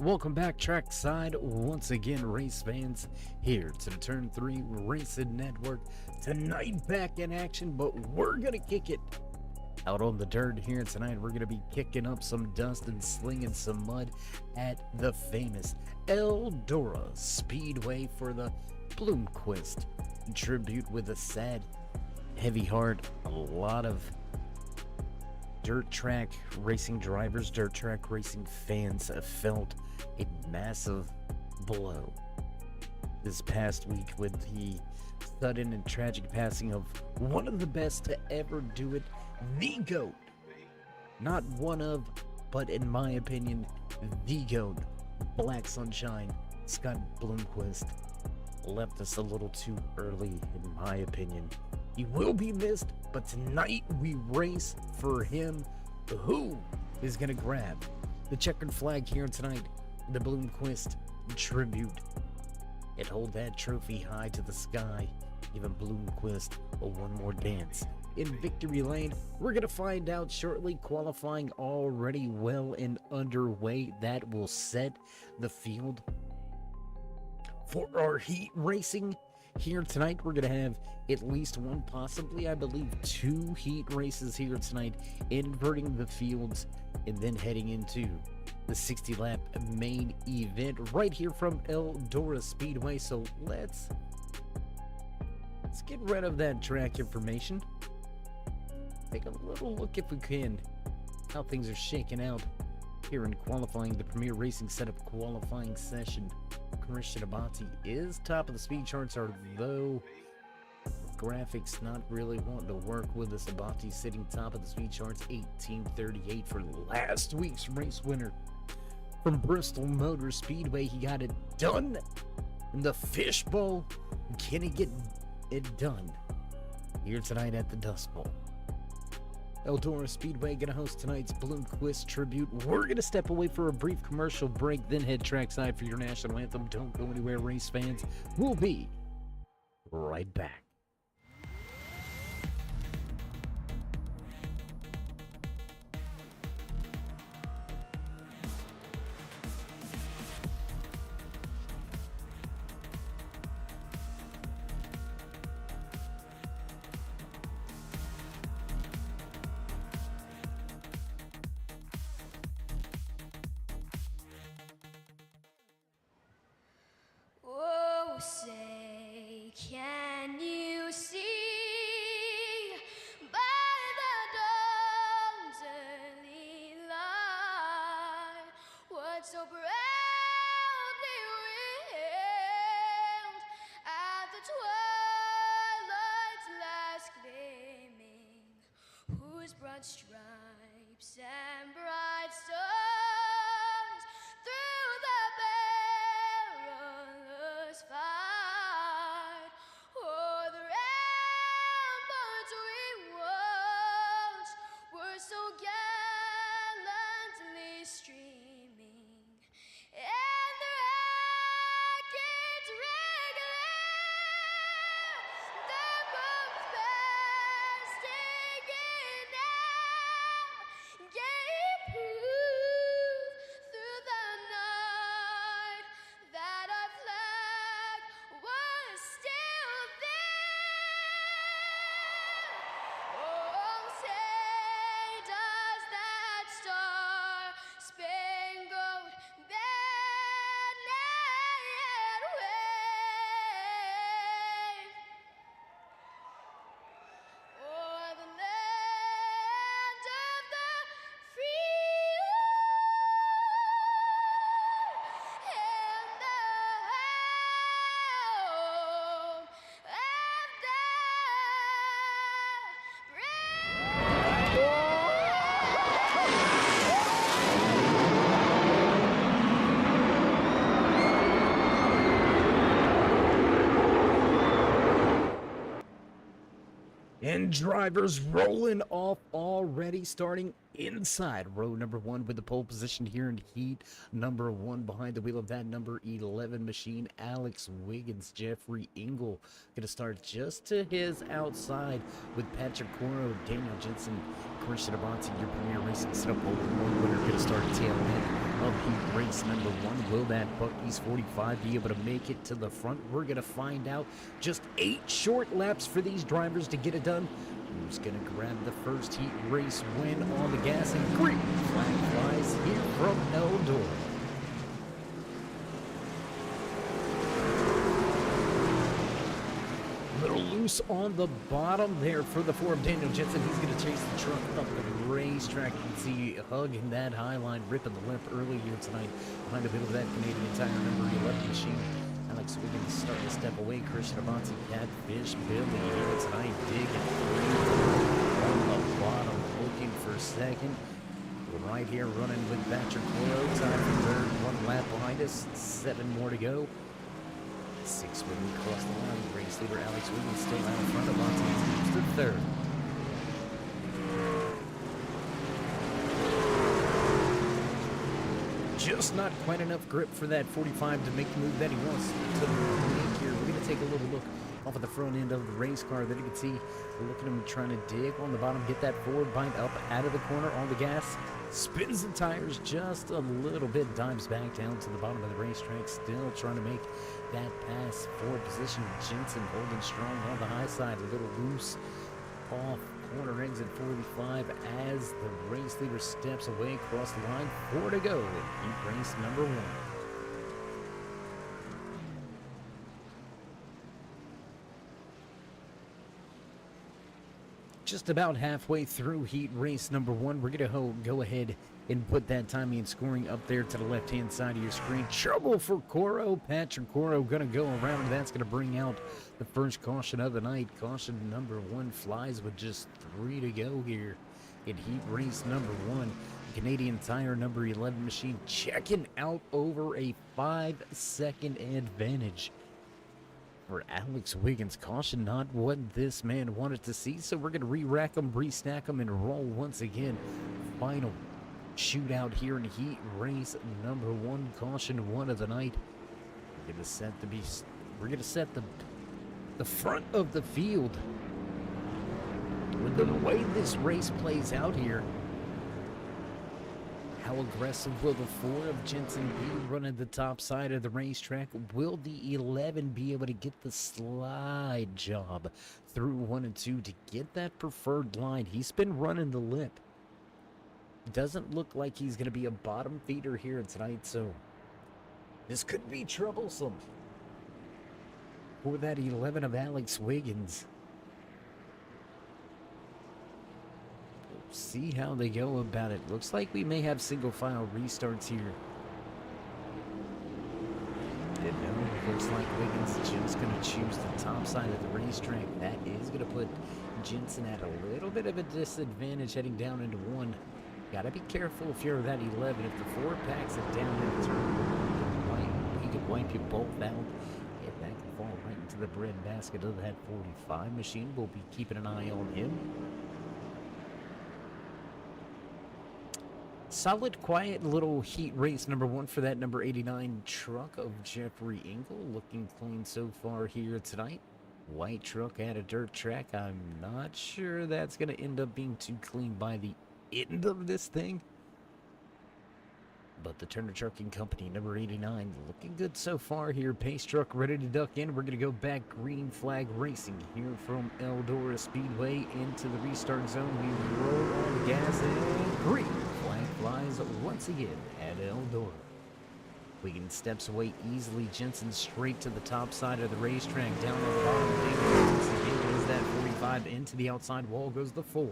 Welcome back trackside once again, race fans, here to the Turn 3 Racing Network. Tonight back in action, but we're gonna kick it out on the dirt here tonight. We're gonna be kicking up some dust and slinging some mud at the famous Eldora Speedway for the Bloomquist tribute with a sad, heavy heart. A lot of dirt track racing drivers, dirt track racing fans have felt a massive blow this past week with the sudden and tragic passing of one of the best to ever do it, the GOAT. Not one of, but in my opinion, the GOAT. Black Sunshine, Scott Bloomquist, left us a little too early, in my opinion. He will be missed, but tonight we race for him. Who is going to grab the checkered flag here tonight? The Bloomquist tribute. And hold that trophy high to the sky. Giving Bloomquist one more dance in victory lane. We're going to find out shortly. Qualifying already well and underway. That will set the field for our heat racing. Here tonight, we're going to have at least one, possibly, I believe, two heat races here tonight, inverting the fields and then heading into the 60-lap main event right here from Eldora Speedway. So let's get rid of that track information. Take a little look, if we can, how things are shaking out here in qualifying. The Premier Racing Setup qualifying session. Christian Abati is top of the speed charts, although graphics not really wanting to work with us. Abati sitting top of the speed charts, 18:38 for last week's race winner from Bristol Motor Speedway. He got it done in the fishbowl. Can he get it done here tonight at the Dust Bowl? Eldora Speedway gonna host tonight's Bloomquist tribute. We're gonna step away for a brief commercial break, then head trackside for your national anthem. Don't go anywhere, race fans. We'll be right back. Say, can you see by the dawn's early light what so proudly wailed at the twilight's last gleaming, whose broad stripes and bright stars through the perilous fight o'er the ramparts we watched were so gallantly streaming, and the rackets regular, the boats bursting in out, gave proof through the night that our flag was still there. Oh, say does that star-spangled banner yet wave o'er the land of the free and the home of the And drivers rolling off already, starting inside row number 1 with the pole position here in heat number 1 behind the wheel of that number 11 machine. Alex Wiggins, Jeffrey Engel going to start just to his outside with Patrick Coro, Daniel Jensen, Christian Abonti, your premier racing setup pole winner going to start tail end of heat race number 1. Will that Bucky's 45 be able to make it to the front? We're going to find out. Just 8 short laps for these drivers to get it done. Who's going to grab the first heat race win on the gas? And green flag flies here from Eldora. Little loose on the bottom there for the 4 of Daniel Jensen. He's going to chase the truck up the racetrack. You can see hugging that high line, ripping the lip early here tonight behind the wheel of that Canadian Tire number 11 machine. Alex Wiggins starting to step away. Christian Abonti, Catfish, Billy here tonight, digging on the bottom, looking for second. We're right here running with Patrick Coro. Time for third, 1 lap behind us, 7 more to go. 6 when we cross the line. Race leader Alex Wiggins still out in front of Abonti to third. Just not quite enough grip for that 45 to make the move that he wants to make here. We're going to take a little look off of the front end of the race car. There you can see, look at him trying to dig on the bottom, get that forward bind up out of the corner on the gas. Spins the tires just a little bit, dives back down to the bottom of the racetrack, still trying to make that pass for position. Jensen holding strong on the high side, a little loose off corner exit 45 as the race leader steps away across the line. 4 to go in heat race number 1. Just about halfway through heat race number 1. We're going to go ahead and put that timing and scoring up there to the left-hand side of your screen. Trouble for Coro. Patrick Coro going to go around. That's going to bring out the first caution of the night. Caution number 1 flies with just 3 to go here in heat race number 1. Canadian Tire number 11 machine checking out over a 5-second advantage for Alex Wiggins. Caution not what this man wanted to see, so we're going to re-rack them, re-stack them, and roll once again. Final shootout here in heat race number 1. Caution 1 of the night. We're going to set the front of the field. With the way this race plays out here, how aggressive will the 4 of Jensen be running the top side of the racetrack? Will the 11 be able to get the slide job through 1 and 2 to get that preferred line? He's been running the lip. Doesn't look like he's going to be a bottom feeder here tonight, so this could be troublesome for that 11 of Alex Wiggins. See how they go about it. Looks like we may have single file restarts here. And no, looks like Wiggins is just going to choose the top side of the racetrack. That is going to put Jensen at a little bit of a disadvantage heading down into 1. Got to be careful if you're that 11. If the 4 packs it down in the turn, he could wipe you both out. If that can fall right into the bread basket of that 45 machine, we'll be keeping an eye on him. Solid, quiet little heat race number 1 for that number 89 truck of Jeffrey Engel. Looking clean so far here tonight. White truck at a dirt track. I'm not sure that's going to end up being too clean by the end of this thing. But the Turner Trucking Company, number 89, looking good so far here. Pace truck ready to duck in. We're going to go back green flag racing here from Eldora Speedway into the restart zone. We roll on the gas and green flag flies once again at Eldora. Wiggins steps away easily. Jensen straight to the top side of the racetrack. Down on the bottom. Once again is that 45 into the outside wall goes the 4.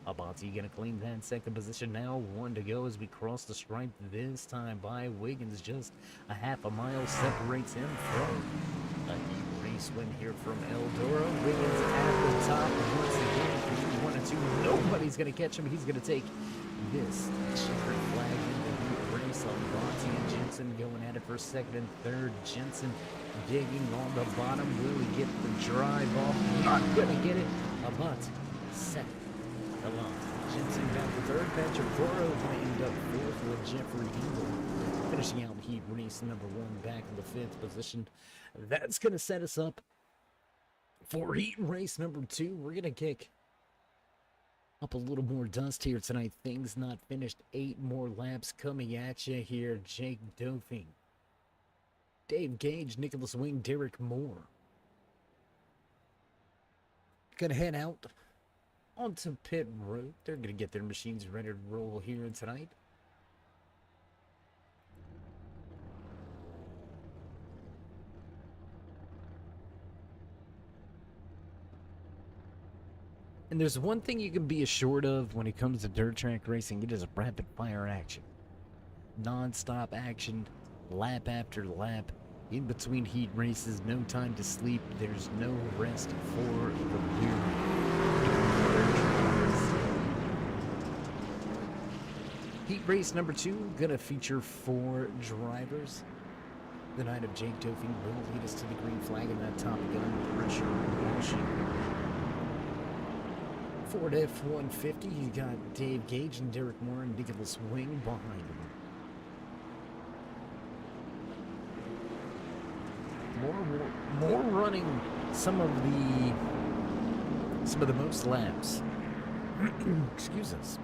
Abonti gonna claim that second position now. 1 to go as we cross the stripe this time by Wiggins. Just a half a mile separates him from a heat race win here from Eldora. Wiggins at the top once again. 1 and 2. Nobody's gonna catch him. He's gonna take this checkered flag in the heat race. Abonti and Jensen going at it for second and third. Jensen digging on the bottom. Will he get the drive off? Not gonna get it. Abonti second. Jensen back with third. Patrick Foro end up fourth with Jeffrey Eagle. Finishing out heat race number 1 back in the 5th position. That's going to set us up for heat race number 2. We're going to kick up a little more dust here tonight. Things not finished. 8 more laps coming at you here. Jake Dofing, Dave Gage, Nicholas Wing, Derek Moore. Gonna head out onto pit road. They're gonna get their machines ready to roll here tonight. And there's one thing you can be assured of when it comes to dirt track racing. It is rapid fire action. Non-stop action, lap after lap. In between heat races, no time to sleep. There's no rest for the weary. Heat race number 2 gonna feature 4 drivers. The night of Jake Dofing will lead us to the green flag in that Top Gun pressure washing. Ford F-150, you got Dave Gage and Derek Moore and Nicholas Wing behind him. More running some of the most laps. Excuse us.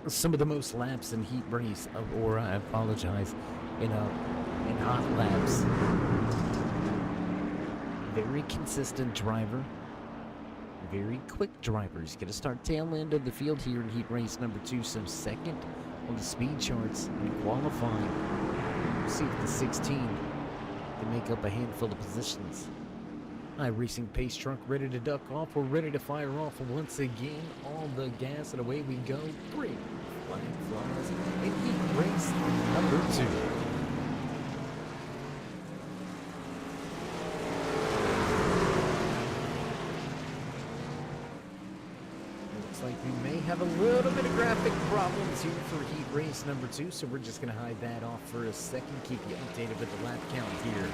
Some of the most laps in heat race or I apologize, in hot laps. Very consistent driver. Very quick driver. He's gonna start tail end of the field here in heat race number 2. So second on the speed charts and qualifying. We'll see if the 16 can make up a handful of positions. Racing pace truck ready to duck off. We're ready to fire off once again. On the gas and away we go. Green flag flies in heat race number 2. Like we may have a little bit of graphic problems here for heat race number 2, so we're just going to hide that off for a second. Keep you updated with the lap count here.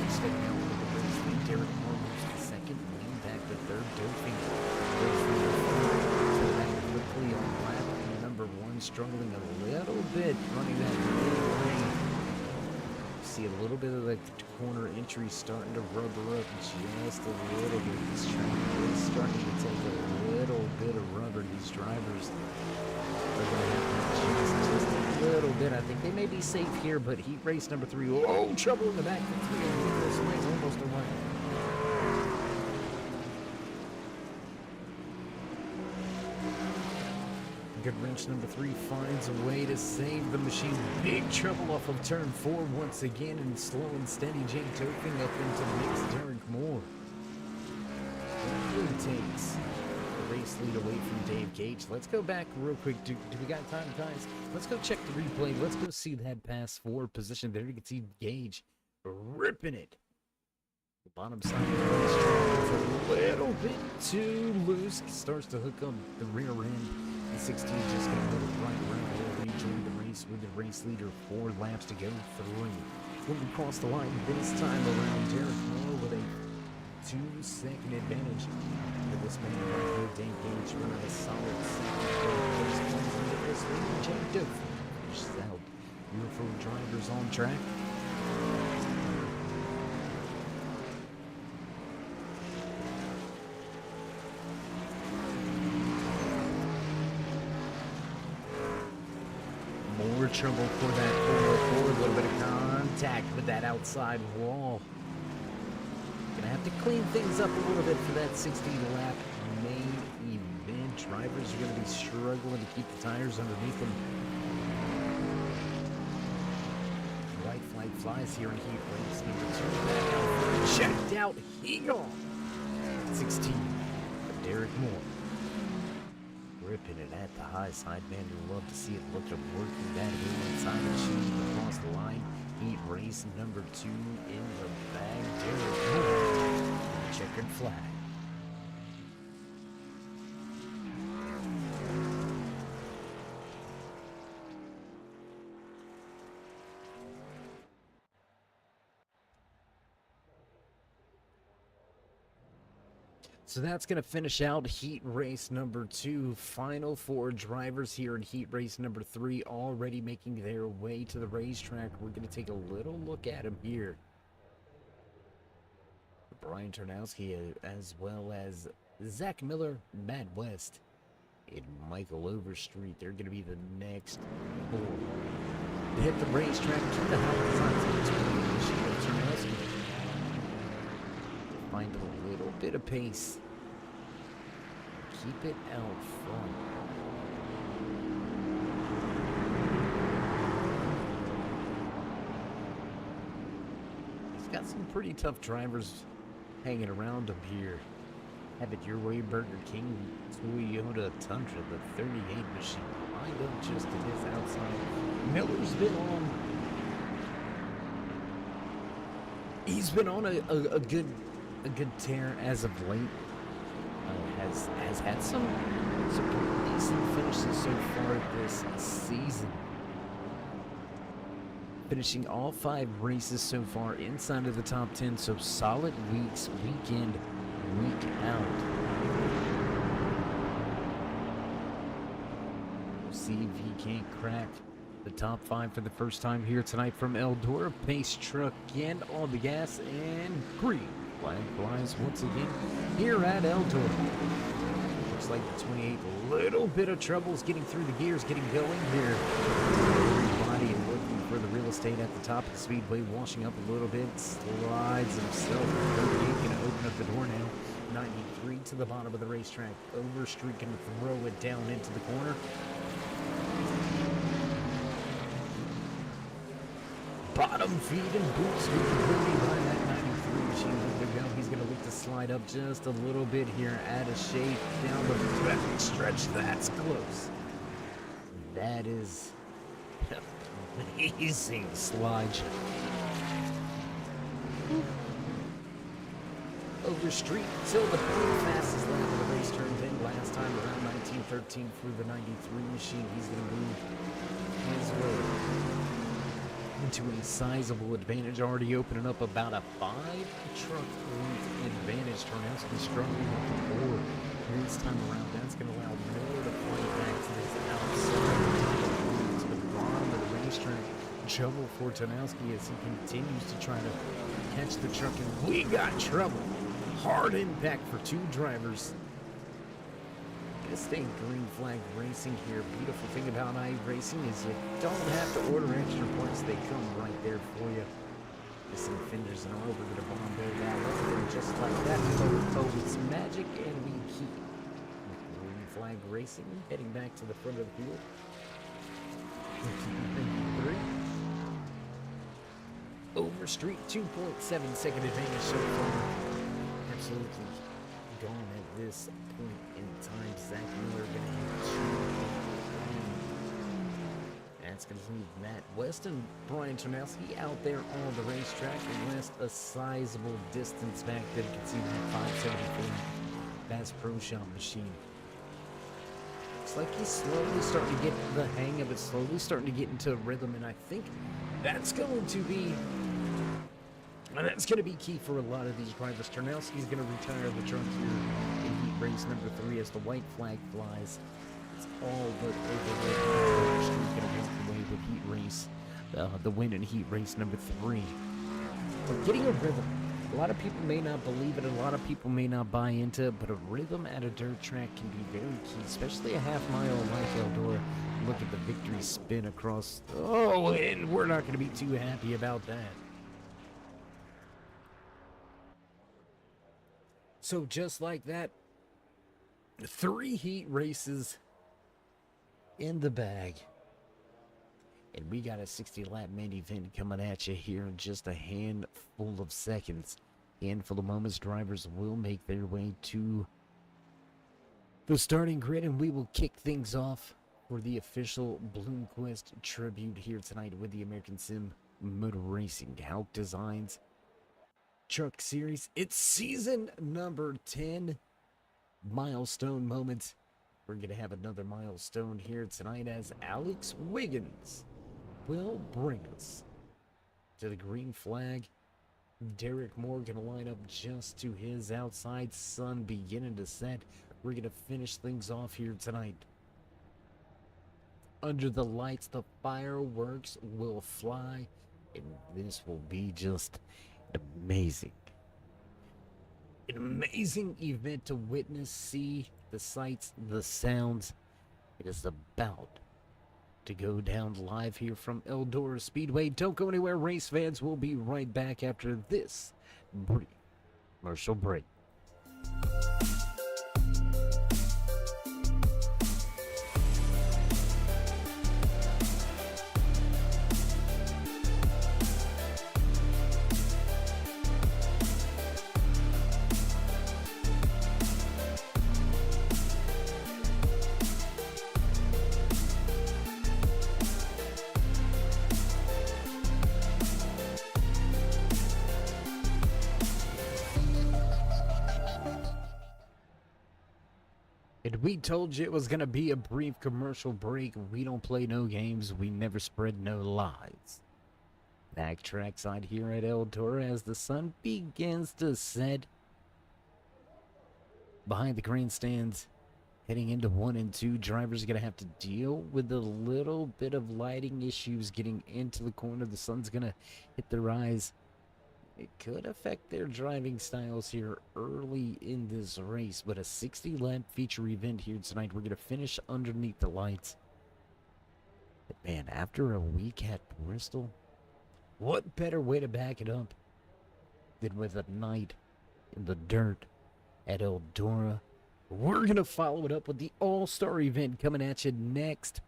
Stepping out with the race lead. Derek Moore moves to second, lean back to third. Dofing goes from the front to back quickly on lap number 1, struggling a little bit, running that mid-lane. See a little bit of the corner entry starting to rubber up just a little bit. This track is starting to take a little bit of rubber. These drivers are going to have to adjust just a little bit. I think they may be safe here, but heat race number 3. Oh, trouble in the back for 3. Nicholas Wing almost away. Good wrench number 3 finds a way to save the machine. Big trouble off of turn 4 once again, and slow and steady Jake Dofing up into the mix. Derek Moore takes the race lead away from Dave Gage. Let's go back real quick. Do we got time, guys? Let's go check the replay. Let's go see that pass 4 position. There you can see Gage ripping it. The bottom side of the racetrack is a little bit too loose. Starts to hook up the rear end. The 16 just going to go right around there. Rejoin the race with the race leader. 4 laps to go. 3. When we cross the line this time around, Derek Moore with a 2-second advantage. With this man right here, Dave Gage running a solid second. This leader, Jake Dofing, finishes out. Beautiful drivers on track. More trouble for that 404. A little bit of contact with that outside wall. Gonna have to clean things up a little bit for that 16 lap main event. Drivers are gonna be struggling to keep the tires underneath them. White flag flies here in heat race number 2. Back out for a checked out Eagle. 16 of Derek Moore. Ripping it at the high side. Man, you'll love to see it. Look at working that in inside the machine across the line. Heat race number 2 in the bag. Derek Moore. Checkered flag. So that's going to finish out heat race number 2. Final 4 drivers here in heat race number 3 already making their way to the racetrack. We're going to take a little look at them here. Brian Tarnowski, as well as Zach Miller, Matt West, and Michael Overstreet. They're going to be the next 4 to hit the racetrack. Keep the Hauck designs into Tarnowski. Find a little bit of pace. Keep it out front. He's got some pretty tough drivers hanging around him here. Have it your way, Burger King, Toyota Tundra, the 38 machine, lined up just to his outside. Miller's been on. He's been on a good tear as of late. Has had some pretty decent finishes so far this season. Finishing all 5 races so far inside of the top 10, so solid weeks, week in, week out. We'll see if he can't crack the top 5 for the first time here tonight from Eldora. Pace truck and on the gas, and green flag flies once again here at Eldora. Looks like the 28, a little bit of troubles getting through the gears, getting going here. Everybody and looking for the real estate at the top of the speedway, washing up a little bit, slides himself. 38 going to open up the door now. 93 to the bottom of the racetrack. Overstreet going to throw it down into the corner. Bottom feed and boots behind that 93 machine. Look to go. He's going to look to slide up just a little bit here. Add a shake down the back stretch. That's close. That is amazing slide. Overstreet till the point fastest lap of the race turned in last time around 1913 through the 93 machine. He's going to move his way into a sizable advantage, already opening up about a 5-truck length advantage. Tarnowski struggling up the board. This time around, that's going to allow Miller to play back to this outside to the bottom of the racetrack. Trouble for Tarnowski as he continues to try to catch the truck, and we got trouble. Hard impact for 2 drivers. Gonna stay green flag racing here. Beautiful thing about iRacing is you don't have to order extra parts. They come right there for you. Missing fenders and all, we're gonna bombard that up, and just like that, it's magic, and we keep green flag racing, heading back to the front of the field. 3. Overstreet 2.7 second advantage so far. Absolutely gone at this point in time. Zach Miller gonna hit 2. That's gonna leave Matt West and Brian Tarnowski out there on the racetrack. West a sizable distance back there. You can see that 574 Bass Pro Shop machine. Looks like he's slowly starting to get the hang of it, slowly starting to get into a rhythm, and I think that's going to be key for a lot of these drivers. Tarnowski's going to retire the truck here in heat race number 3 as the white flag flies. It's all but over. Overstreet going to walk away with heat race, the win in heat race number 3. But getting a rhythm. A lot of people may not believe it, a lot of people may not buy into it, but a rhythm at a dirt track can be very key, especially a half mile like Eldora. Look at the victory spin across. Oh, and we're not going to be too happy about that. So just like that, 3 heat races in the bag. And we got a 60-lap main event coming at you here in just a handful of seconds. Handful of moments, drivers will make their way to the starting grid, and we will kick things off for the official Bloomquist tribute here tonight with the American Sim Motor Racing Hauck Designs Truck Series. It's season number 10. Milestone moments. We're going to have another milestone here tonight as Alex Wiggins will bring us to the green flag Derek Moore gonna line up just to his outside. Sun beginning to set. We're gonna finish things off here tonight. Under the lights, the fireworks will fly, and this will be just amazing. An amazing event to witness, see the sights, the sounds. It is about to go down live here from Eldora Speedway. Don't go anywhere, race fans. We'll be right back after this brief commercial break. And we told you it was going to be a brief commercial break. We don't play no games. We never spread no lies. Back trackside here at Eldora as the sun begins to set. Behind the grandstands, heading into 1 and 2, drivers are going to have to deal with a little bit of lighting issues getting into the corner. The sun's going to hit their eyes. It could affect their driving styles here early in this race, but a 60-lap feature event here tonight. We're going to finish underneath the lights. But man, after a week at Bristol, what better way to back it up than with a night in the dirt at Eldora? We're going to follow it up with the All-Star event coming at you next.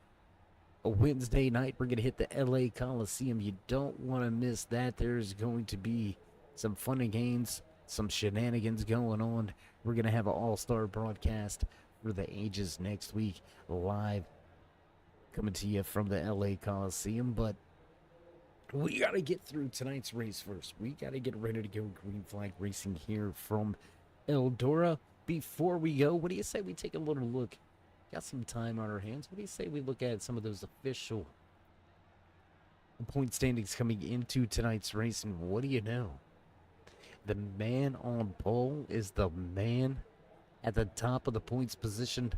A Wednesday night, we're going to hit the LA Coliseum. You don't want to miss that. There's going to be some fun and games, some shenanigans going on. We're going to have an all-star broadcast for the ages next week, live, coming to you from the LA Coliseum. But we got to get through tonight's race first. We got to get ready to go green flag racing here from Eldora. Before we go, what do you say we take a little look? Got some time on our hands. What do you say we look at some of those official point standings coming into tonight's race? And what do you know? The man on pole is the man at the top of the points position.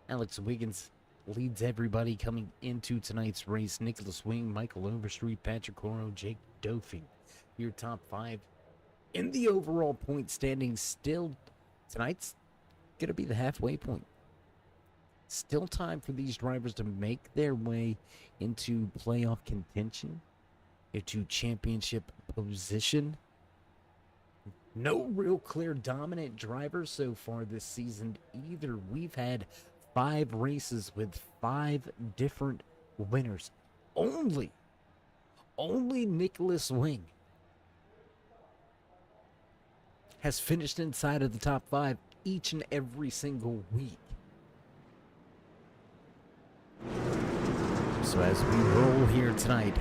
Alex Wiggins leads everybody coming into tonight's race. Nicholas Wing, Michael Overstreet, Patrick Coro, Jake Dofing. Your top 5 in the overall point standings. Still, tonight's going to be the halfway point. Still time for these drivers to make their way into playoff contention, into championship position. No real clear dominant drivers so far this season either. We've had 5 races with 5 different winners. Only Nicholas Wing has finished inside of the top 5 each and every single week. So as we roll here tonight,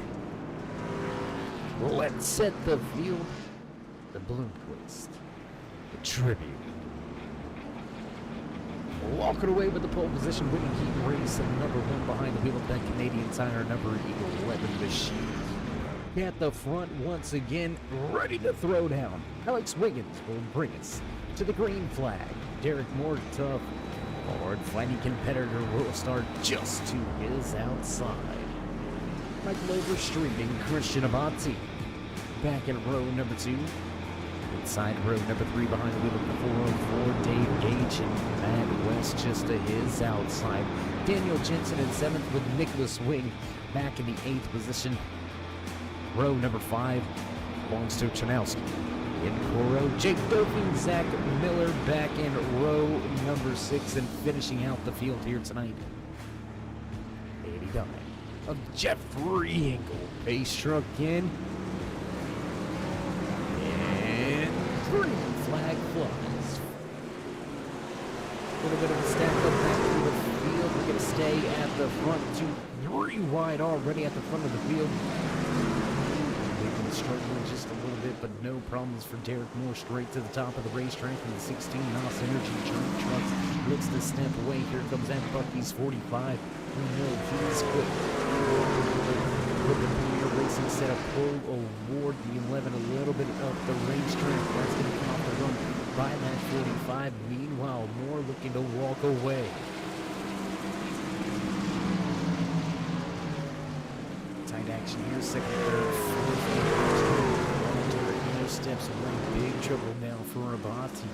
let's set the field, the balloon twist, the tribute. Walking away with the pole position, winning heat race, and number 1 behind the wheel of that Canadian Tire, number 11 machine. At the front once again, ready to throw down. Alex Wiggins will bring us to the green flag. Derek Moore, tough, hard-fighting competitor, will start just to his outside. Michael Overstreet and Christian Avanti back in row number 2. Inside row number 3 behind the wheel of the 404, Dave Gage and Matt West just to his outside. Daniel Jensen in 7th with Nicholas Wing back in the 8th position. Row number 5 belongs to Chanowski. In Coro, Jake Doping, Zach Miller back in row number 6 and finishing out the field here tonight. 89 of Jeffrey Hinkle. Pace truck in. And green flag flies. A little bit of a stack up back through the field. We're going to stay at the front. 2-3 wide already at the front of the field. They've been struggling just a little bit, but no problems for Derek Moore. Straight to the top of the racetrack in the 16 NOS Energy trucks. Looks to step away. Here comes that Bucky's 45. We know he's quick. with the Premier Racing Setup Pole Award. The 11 a little bit up the racetrack. That's going to come off the run by that 45. Meanwhile, Moore looking to walk away. Tight action here. Second, third, fourth. Steps away. Big trouble now for Abati.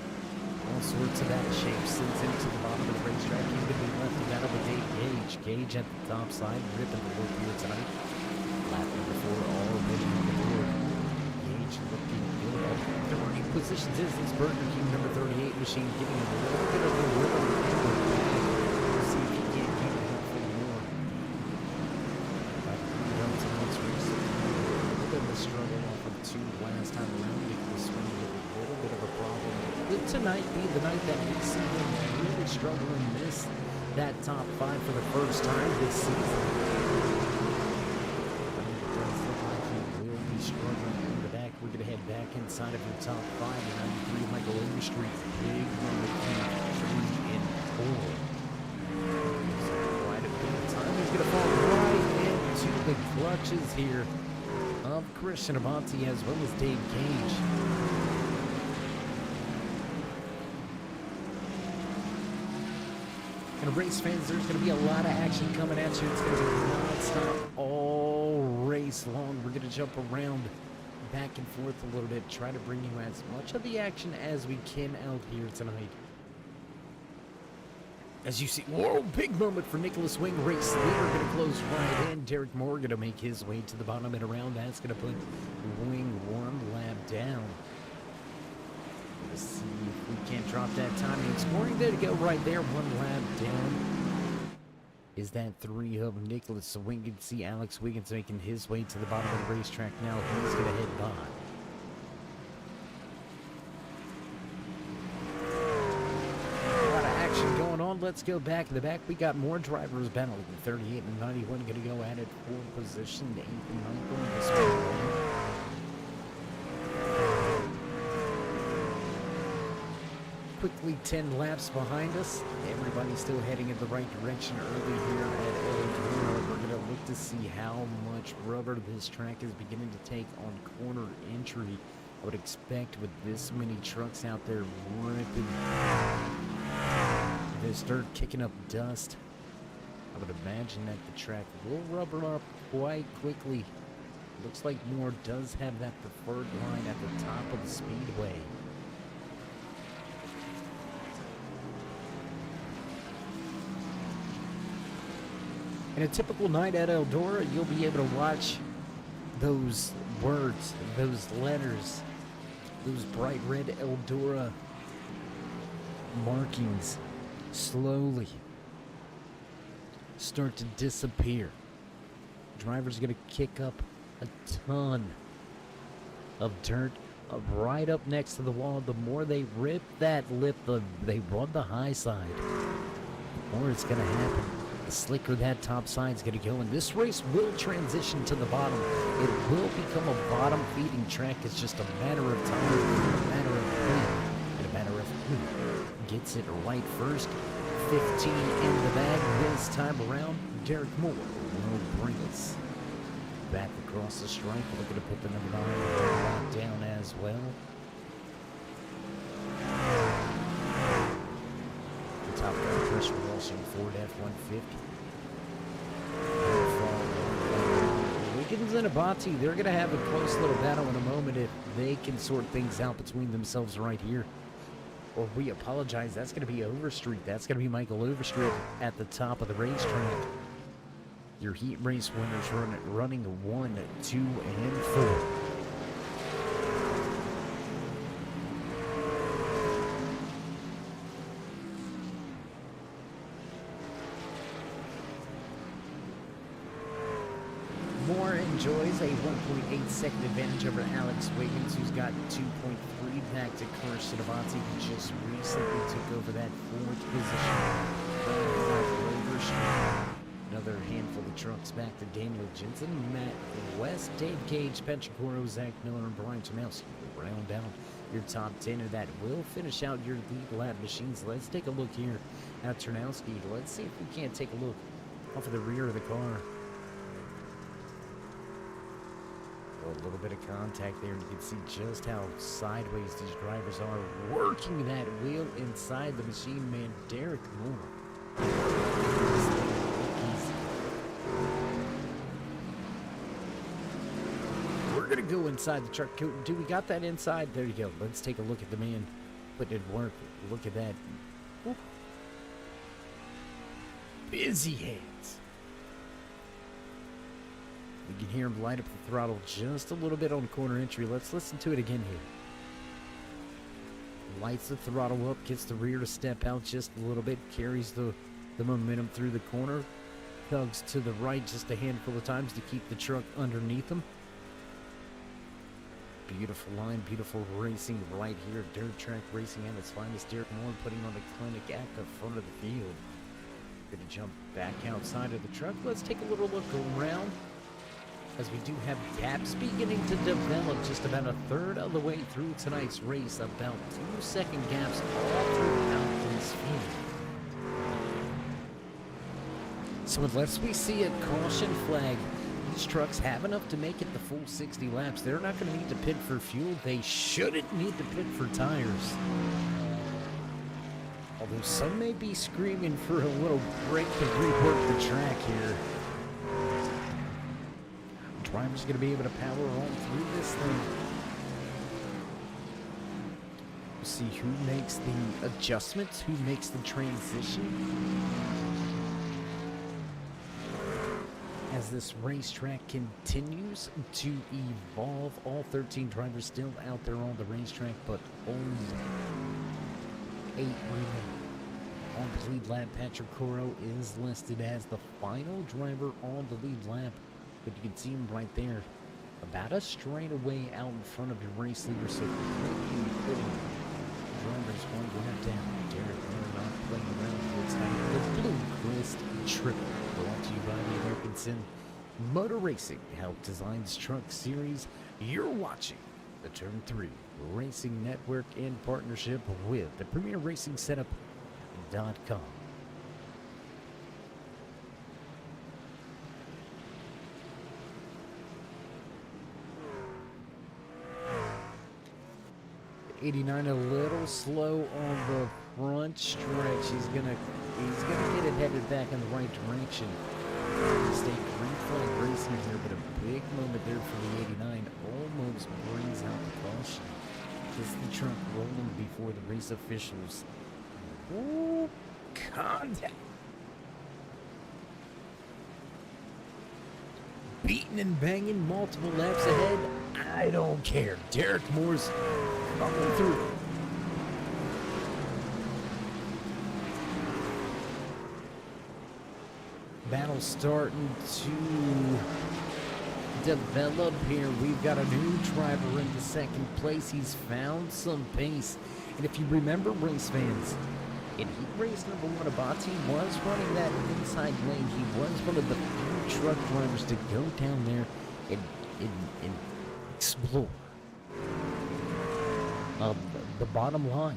All sorts of that shape. Sends him to the bottom of the racetrack. He's going to be left in battle with Dave Gage. Gage at the top side, ripping the loop here tonight. Lap number 4 already on the board. Gage looking good. At the right positions is this Burger King number 38 machine, giving him a little bit of a rhythm in the back. We'll see if he can't keep it up for more. But tonight's race, a little bit of a struggle off of 2 last time around. This one with a little bit of a problem. Could tonight be the night that we see him really struggle and miss that top 5 for the first time this season? It does look like he will be struggling in the back. We're going to head back inside of your top 5 and 93 Michael Overstreet. Big moment here, 3 and 4. Quite a bit of time. He's going to fall right into the clutches here of Christian Abati as well as Dave Gage. And race fans, there's going to be a lot of action coming at you. It's going to be non-stop all race long. We're going to jump around back and forth a little bit, try to bring you as much of the action as we can out here tonight. As you see, whoa, big moment for Nicholas Wing. Race leader going to close right in. Derek Moore going to make his way to the bottom and around. That's going to put Wing 1 lap down. Let's see if we can't drop that timing. Scoring there to go right there. 1 lap down. Is that 3 of Nicholas? So we can see Alex Wiggins making his way to the bottom of the racetrack now. He's going to head by. Let's go back to the back. We got more drivers battling. 38 and 91 going to go at it for position. 8 and 9 going this way. Quickly 10 laps behind us. Everybody's still heading in the right direction early here at Eldora. We're going to look to see how much rubber this track is beginning to take on corner entry. I would expect with this many trucks out there ripping this dirt, kicking up dust, I would imagine that the track will rubber up quite quickly. Looks like Moore does have that preferred line at the top of the speedway. In a typical night at Eldora, you'll be able to watch those words, those letters, those bright red Eldora markings slowly start to disappear. Driver's going to kick up a ton of dirt right up next to the wall. The more they rip that lip, they run the high side, the more it's going to happen. The slicker that top side's going to go, and this race will transition to the bottom. It will become a bottom feeding track. It's just a matter of time, a matter of who, and a matter of who gets it right first. 15 in the bag this time around. Derek Moore will bring us back across the stripe. Looking to put the number 9 lap down as well. The top gun pressure Wilson Ford F-150. Wiggins and Abati, they're going to have a close little battle in a moment if they can sort things out between themselves right here. Or we apologize, that's going to be Overstreet. That's going to be Michael Overstreet at the top of the racetrack. Your heat race winners running 1, 2, and 4. Moore enjoys a 1.8 second advantage over Alex Wiggins, who's got 2.3 back to Kirsten Abati, who just recently took over that 4th position. Another handful of trucks back to Daniel Jensen, Matt West, Dave Gage, Patrick Coro, Zach Miller, and Brian Tomowski. Round down your top 10, and that will finish out your lead lap machines. Let's take a look here at Turnowski. Let's see if we can't take a look off of the rear of the car. A little bit of contact there, and you can see just how sideways these drivers are working that wheel inside the machine, man. Derek Moore. We're gonna go inside the truck. Do we got that inside? There you go. Let's take a look at the man putting it to work. Look at that. Whoop. Busy hands. We can hear him light up the throttle just a little bit on corner entry. Let's listen to it again here. Lights the throttle up, gets the rear to step out just a little bit, carries the momentum through the corner, tugs to the right just a handful of times to keep the truck underneath him. Beautiful line, beautiful racing right here. Dirt track racing at its finest. Derek Moore putting on a clinic at the front of the field. Gonna jump back outside of the truck. Let's take a little look around, as we do have gaps beginning to develop just about a third of the way through tonight's race. About 2-second gaps all throughout this field. So unless we see a caution flag, these trucks have enough to make it the full 60 laps. They're not going to need to pit for fuel. They shouldn't need to pit for tires. Although some may be screaming for a little break to rework the track here. Driver's going to be able to power on through this thing. We'll see who makes the adjustments, who makes the transition. As this racetrack continues to evolve, all 13 drivers still out there on the racetrack, but only 8 remain. On the lead lap, Patrick Coro is listed as the final driver on the lead lap, but you can see him right there, about a straightaway out in front of your race leader, so maybe putting drivers one lap down. Derek Moore not playing around with the Blue Crest Triple. Brought to you by the American Motor Racing, Hauck Designs Truck Series. You're watching the Turn 3 Racing Network in partnership with the Premier Racing Setup.com. '89 a little slow on the front stretch. He's gonna get it headed back in the right direction. Stay green flag racing here, but a big moment there for the '89. Almost brings out the caution. Just the truck rolling before the race officials. Ooh, contact. Beating and banging multiple laps ahead. I don't care. Derek Moore's coming through. Battle starting to develop here. We've got a new driver in the second place. He's found some pace. And if you remember, race fans, in heat race number 1, Abati was running that inside lane. He was one of the few truck drivers to go down there and explore the bottom line.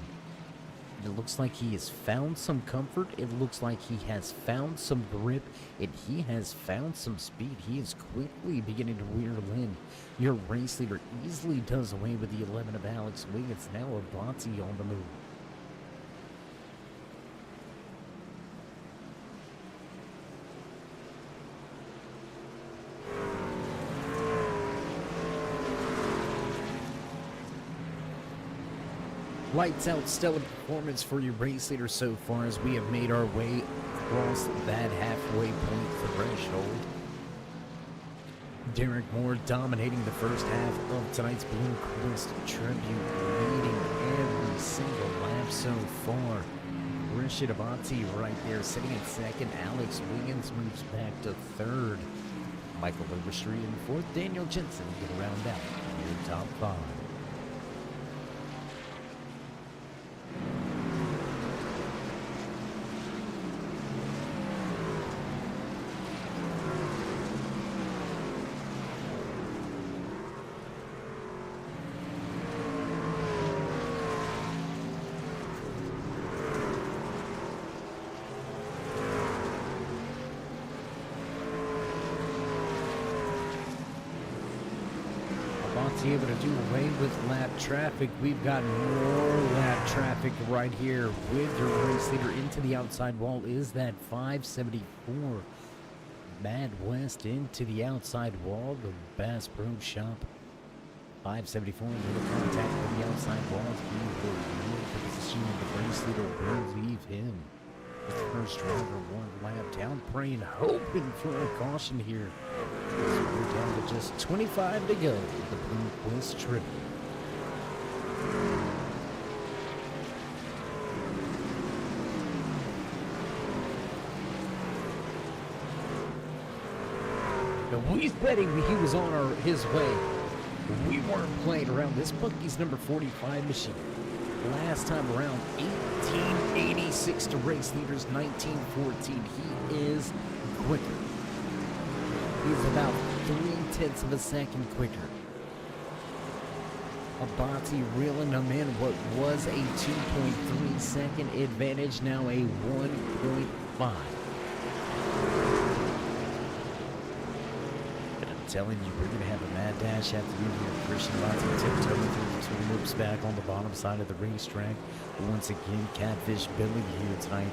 It looks like he has found some comfort. It looks like he has found some grip. And he has found some speed. He is quickly beginning to wheel in. Your race leader easily does away with the 11 of Alex Wiggins. Now Abati on the move. Lights out, stellar performance for your race leader so far as we have made our way across that halfway point threshold. Derek Moore dominating the first half of tonight's Blue Crest Tribute, leading every single lap so far. Rashid Abati right there sitting in second. Alex Wiggins moves back to third. Michael Overstreet in fourth. Daniel Jensen get round out your top 5. Abate able to do away with lap traffic. We've got more lap traffic right here with your race leader into the outside wall. Is that 574? Mad West into the outside wall. The Bass Pro Shop. 574 little contact with the outside wall. He will move the position of the race leader. Will leave him. The first driver one lap down, praying, hoping for a caution here. So we're down to just 25 to go with the Blue Quest trip. Now we said he was on his way. We weren't playing around. This Bucky's number 45 machine. Last time around, 1886 to race leaders, 1914. He is quicker. He's about 3/10 of a second quicker. Abate reeling him in. What was a 2.3 second advantage, now a 1.5. Telling you, we're going to have a mad dash afternoon here. Christian Abate tiptoeing through the two loops back on the bottom side of the racetrack. Once again, Catfish Billy here tonight.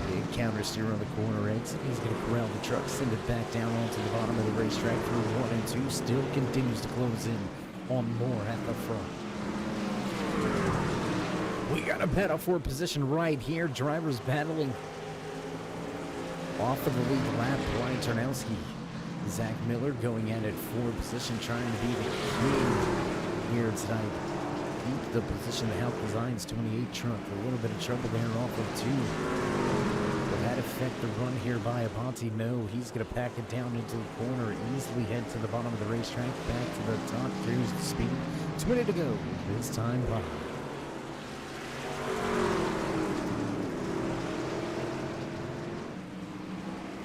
Big counter steer on the corner exit. He's going to corral the truck, send it back down onto the bottom of the racetrack through 1 and 2. Still continues to close in on more at the front. We got a battle for position right here. Drivers battling off of the lead lap, Brian Tarnowski. Zach Miller going at it for position, trying to be the king here tonight. Keep the position. The Hauck Designs 28 truck. A little bit of trouble there off of 2. Will that affect the run here by Abate? No, he's going to pack it down into the corner, easily head to the bottom of the racetrack, back to the top, cruise the speed. 20 to go this time by.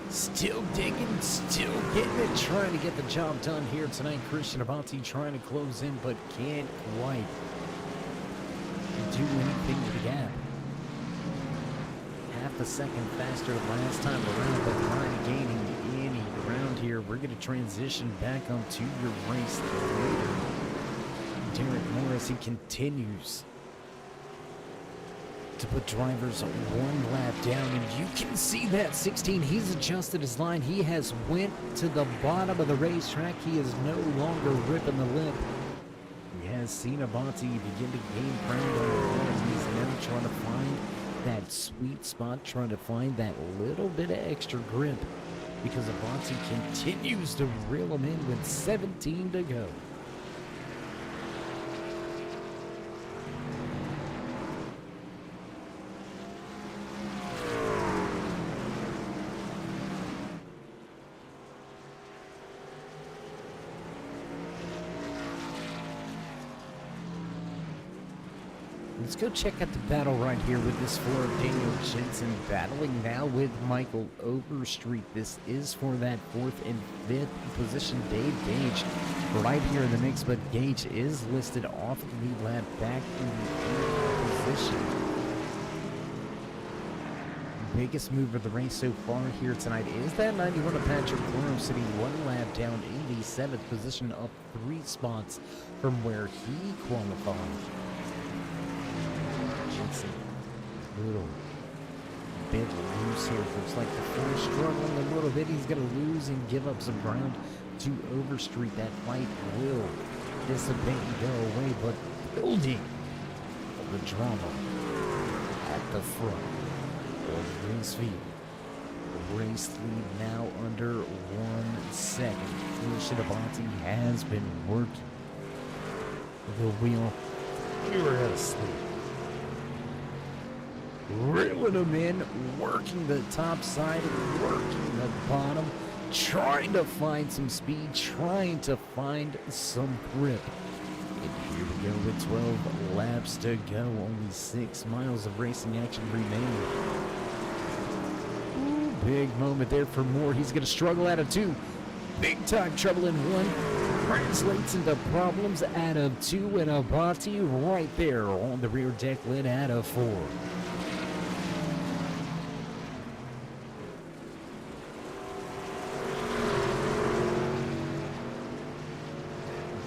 Still digging, still getting it, trying to get the job done here tonight. Christian Abate trying to close in, but can't quite do anything with the gap. Half a second faster last time around, but not gaining any ground here. We're going to transition back onto your race later. Derek Morris, he continues to put drivers one lap down, and you can see that 16. He's adjusted his line. He has went to the bottom of the racetrack. He is no longer ripping the lip. He has seen Abate begin to gain ground on the line. He's now trying to find that sweet spot, trying to find that little bit of extra grip, because Abate continues to reel him in with 17 to go. Let's go check out the battle right here with this for Daniel Jensen battling now with Michael Overstreet. This is for that 4th and 5th position. Dave Gage right here in the mix, but Gage is listed off of the lead lap back in the 8th position. Biggest move of the race so far here tonight is that 91 of Patrick Coro, sitting 1 lap down in the 7th position, up 3 spots from where he qualified. Little bit loose here. Looks like the first struggling a little bit. He's going to lose and give up some ground to Overstreet. That fight will dissipate and go away, but building the drama at the front of race field. Race lead now under 1 second. Christian Abate has been working the wheel. We were asleep. Reeling them in, working the top side, working the bottom, trying to find some speed, trying to find some grip. And here we go with 12 laps to go. Only 6 miles of racing action remain. Ooh, big moment there for Moore. He's going to struggle out of 2. Big time trouble in 1. Translates into problems out of 2, and Abate right there on the rear deck lid out of 4.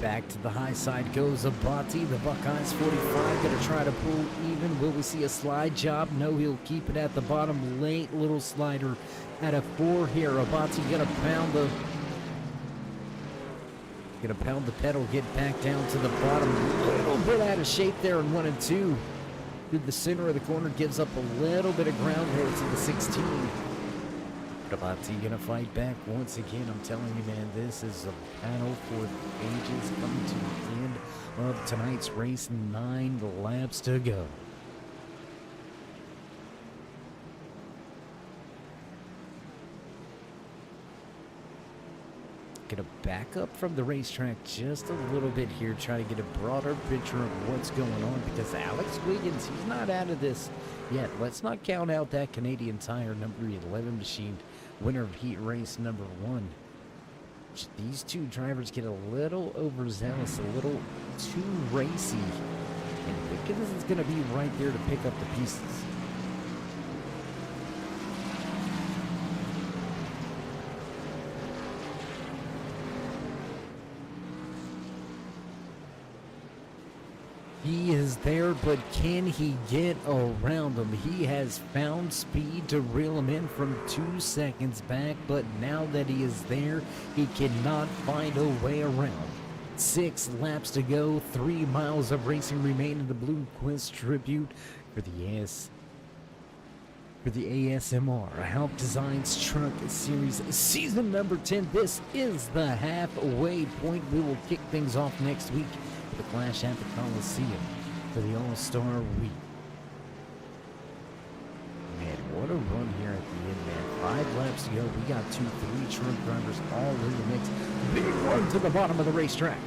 Back to the high side goes Abati. The Buckeyes 45 gonna try to pull even. Will we see a slide job? No, he'll keep it at the bottom. Late little slider at a 4 here. Abati gonna pound the pedal, get back down to the bottom. A little bit out of shape there in 1 and 2. Through the center of the corner, gives up a little bit of ground here to the 16. Abati gonna fight back once again. I'm telling you, man, this is a battle for the ages coming to the end of tonight's race. 9 laps to go. Gonna back up from the racetrack just a little bit here, try to get a broader picture of what's going on, because Alex Wiggins, he's not out of this yet. Let's not count out that Canadian Tire number 11 machine, winner of heat race number 1. These two drivers get a little overzealous, a little too racy, and Wiggins is gonna be right there to pick up the pieces. He is there, but can he get around him? He has found speed to reel him in from 2 seconds back, but now that he is there, he cannot find a way around. 6 laps to go, 3 miles of racing remain in the Bloomquist tribute for the A.S.M.R. Hauck Designs Truck Series Season number 10. This is the halfway point. We will kick things off next week. The Clash at the Coliseum for the All-Star Week. Man, what a run here at the end, man. 5 laps to go. We got 2, 3 truck drivers all in the mix. Big run to the bottom of the racetrack.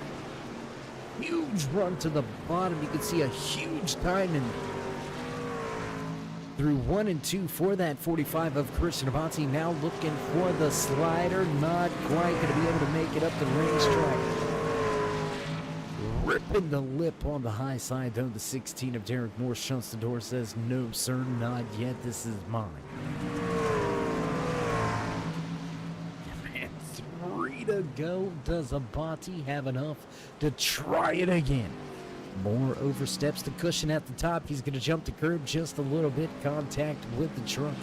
Huge run to the bottom. You can see a huge timing through 1 and 2 for that 45 of Christian Abati. Now looking for the slider. Not quite going to be able to make it up the racetrack. Ripping the lip on the high side, though. The 16 of Derek Moore shuts the door, says, "No, sir, not yet. This is mine." Man, 3 to go. Does Abati have enough to try it again? Moore oversteps the cushion at the top. He's going to jump the curb just a little bit. Contact with the truck.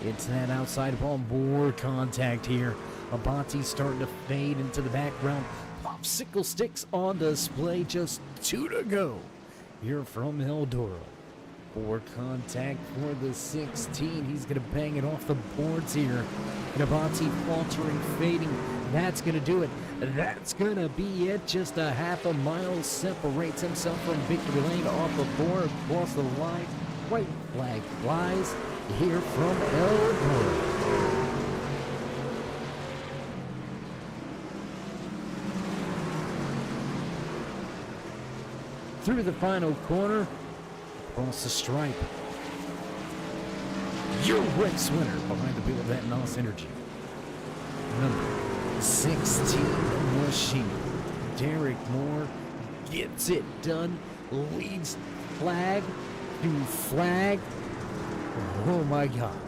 It's that outside wall. More contact here. Abati starting to fade into the background. Popsicle sticks on display, just 2 to go here from Eldora. 4 contact for the 16. He's going to bang it off the boards here. Abati faltering, fading. That's going to do it. That's going to be it. Just a half a mile separates himself from victory lane off the 4 across the line. White flag flies here from Eldora. Through the final corner, across the stripe. Your race winner behind the wheel of that NOS Energy. Number 16 machine. Derek Moore gets it done. Leads flag to flag. Oh my God.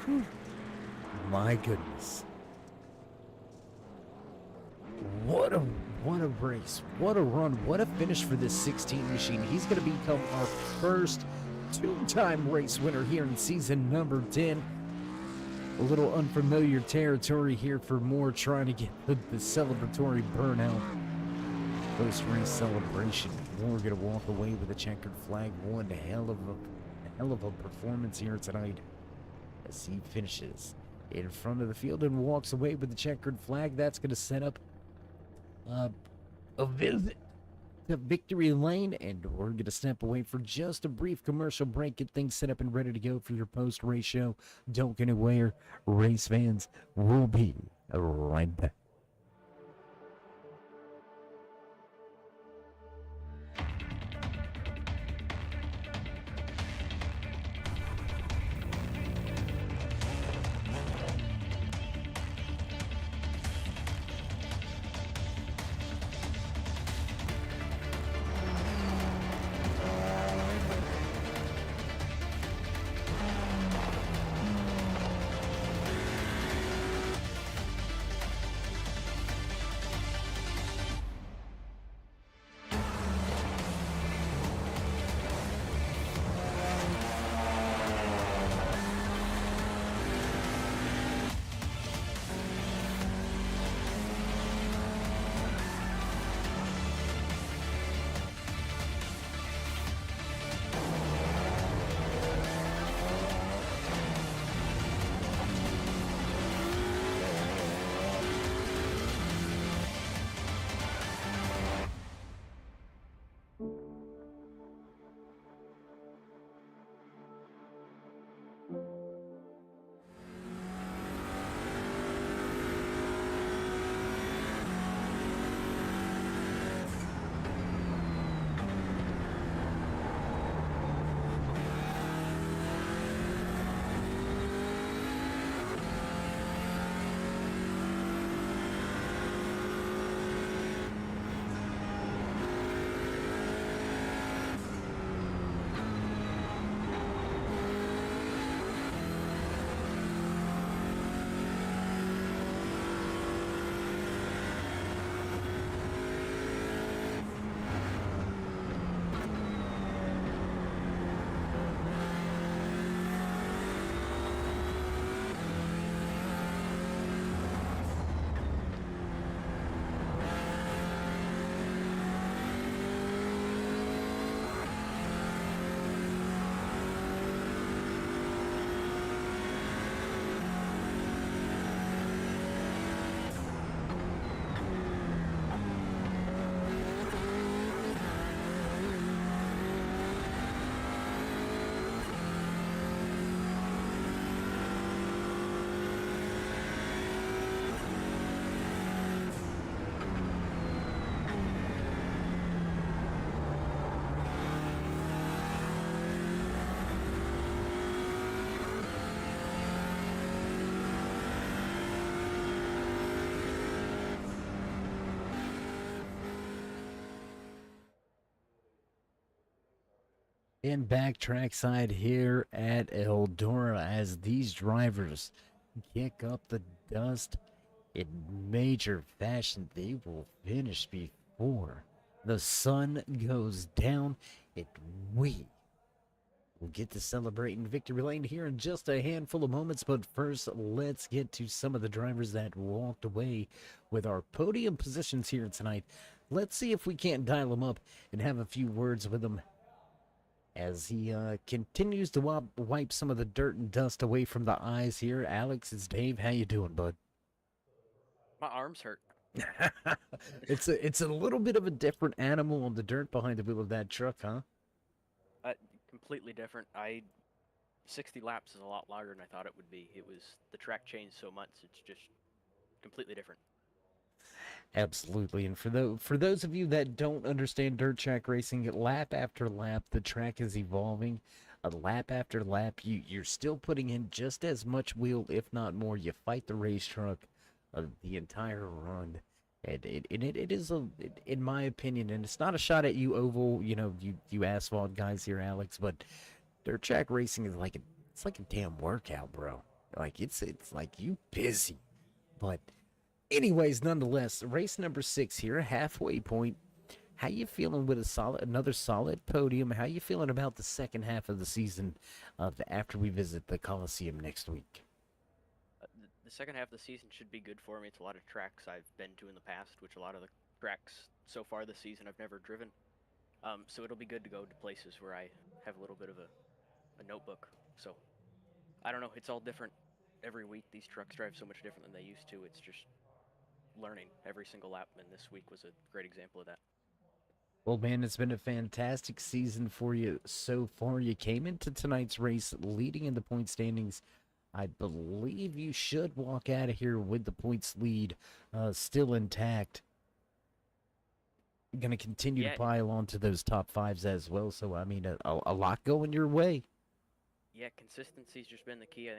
Whew. My goodness. What a race. What a run. What a finish for this 16 machine. He's going to become our first 2-time race winner here in season number 10. A little unfamiliar territory here for Moore, trying to get the celebratory burnout. Post-race celebration. Moore going to walk away with a checkered flag. One hell of a performance here tonight as he finishes in front of the field and walks away with the checkered flag. That's going to set up a visit to victory lane, and we're going to step away for just a brief commercial break, get things set up and ready to go for your post-race show. Don't get anywhere, race fans. We'll be right back. And back trackside here at Eldora as these drivers kick up the dust in major fashion. They will finish before the sun goes down. And we will get to celebrating victory lane here in just a handful of moments. But first, let's get to some of the drivers that walked away with our podium positions here tonight. Let's see if we can't dial them up and have a few words with them as he continues to wipe some of the dirt and dust away from the eyes here. Alex, it's Dave. How you doing, bud? My arms hurt. It's a little bit of a different animal on the dirt behind the wheel of that truck, huh? Uh, Completely different. 60 laps is a lot longer than I thought it would be. The track changed so much. It's just completely different. Absolutely. And for those of you that don't understand dirt track racing, lap after lap, the track is evolving. A lap after lap, you're still putting in just as much wheel, if not more. You fight the race truck the entire run. It is in my opinion, and it's not a shot at you oval, you asphalt guys here, Alex, but dirt track racing is it's like a damn workout, bro. Like it's like you busy. But anyways, nonetheless, race number 6 here, halfway point. How you feeling with another solid podium? How you feeling about the second half of the season after we visit the Coliseum next week? The second half of the season should be good for me. It's a lot of tracks I've been to in the past, which a lot of the tracks so far this season I've never driven. So it'll be good to go to places where I have a little bit of a notebook. So I don't know. It's all different every week. These trucks drive so much different than they used to. It's just learning every single lap, and this week was a great example of that. Well, man, it's been a fantastic season for you so far. You came into tonight's race leading in the point standings. I believe you should walk out of here with the points lead still intact. Going to continue to Yeah, pile on to those top fives as well. So, I mean, a lot going your way. yeah, consistency's just been the key.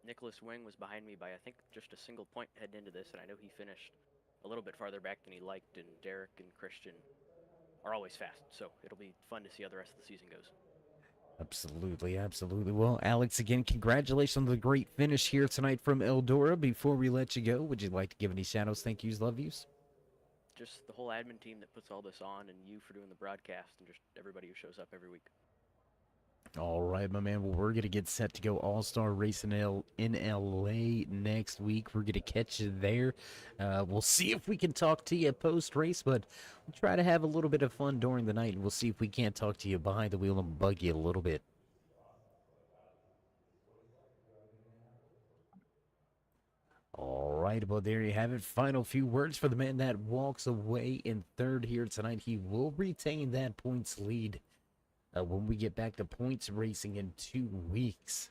Nicholas Wing was behind me by I think just a single point heading into this, and I know he finished a little bit farther back than he liked. And Derek and Christian are always fast, so it'll be fun to see how the rest of the season goes. Absolutely, absolutely. Well, Alex, again, congratulations on the great finish here tonight from Eldora. Before we let you go, would you like to give any shadows, thank yous, love yous? Just the whole admin team that puts all this on, and you for doing the broadcast, and just everybody who shows up every week. All right, my man. Well, we're going to get set to go All Star Racing in LA next week. We're going to catch you there. We'll see if we can talk to you post race, but we'll try to have a little bit of fun during the night, and we'll see if we can't talk to you behind the wheel and bug you a little bit. All right, well, there you have it. Final few words for the man that walks away in third here tonight. He will retain that points lead when we get back to points racing in 2 weeks.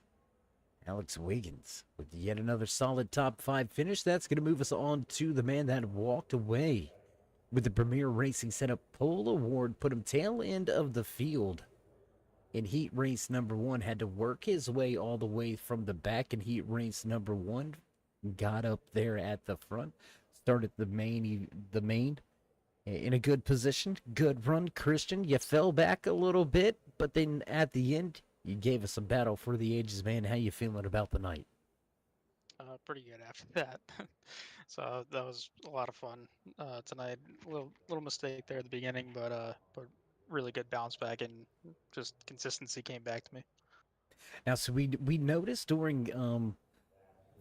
Alex Wiggins with yet another solid top 5 finish. That's going to move us on to the man that walked away with the Premier Racing Setup Pole Award, put him tail end of the field in heat race number 1. Had to work his way all the way from the back in heat race number 1. Got up there at the front, started the main in a good position. Good run, Christian. You fell back a little bit, but then at the end, you gave us a battle for the ages, man. How you feeling about the night? Pretty good after that. So that was a lot of fun tonight. Little mistake there at the beginning, but really good bounce back and just consistency came back to me. Now, so we noticed during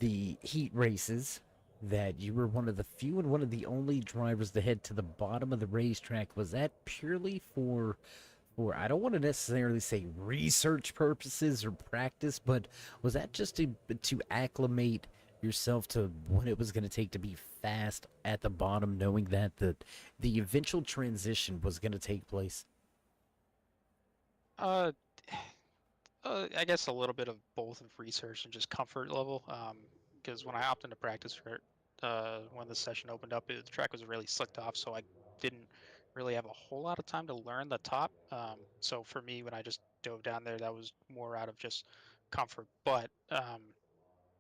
the heat races that you were one of the few and one of the only drivers to head to the bottom of the racetrack. Was that purely for I don't want to necessarily say research purposes or practice, but was that just to acclimate yourself to what it was going to take to be fast at the bottom, knowing that the eventual transition was going to take place? Uh, I guess a little bit of both of research and just comfort level. Because when I opted into practice for it, when the session opened up, the track was really slicked off, so I didn't really have a whole lot of time to learn the top. So for me, when I just dove down there, that was more out of just comfort. But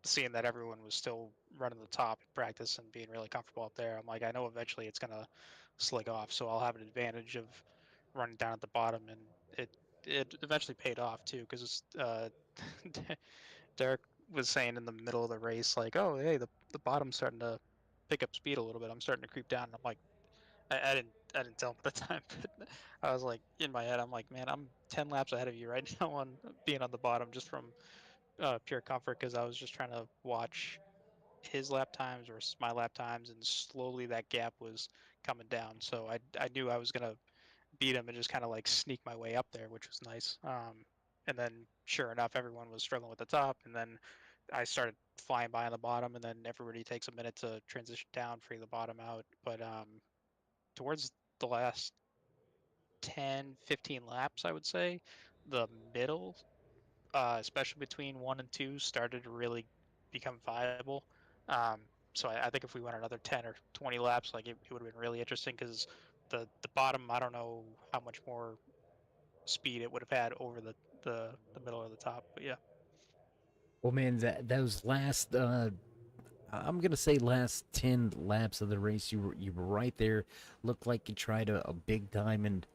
seeing that everyone was still running the top in practice and being really comfortable up there, I'm like, I know eventually it's gonna slick off, so I'll have an advantage of running down at the bottom, and it it eventually paid off too, because Derek was saying in the middle of the race, like, "Oh, hey, the bottom's starting to pick up speed a little bit. I'm starting to creep down." And I'm like, I didn't tell him at the time, but I was like in my head, I'm like, man, I'm 10 laps ahead of you right now on being on the bottom just from pure comfort, because I was just trying to watch his lap times versus my lap times, and slowly that gap was coming down. So I knew I was gonna beat him and just kind of like sneak my way up there, which was nice. And then sure enough, everyone was struggling with the top, and then I started flying by on the bottom, and then everybody takes a minute to transition down, figure the bottom out. But towards the last 10, 15 laps, I would say, the middle, especially between 1 and 2, started to really become viable. Um, so I think if we went another 10 or 20 laps, like it would have been really interesting, because the bottom, I don't know how much more speed it would have had over the middle or the top. But yeah. Well, man, those last I'm gonna say last 10 laps of the race, you were right there. Looked like you tried a big diamond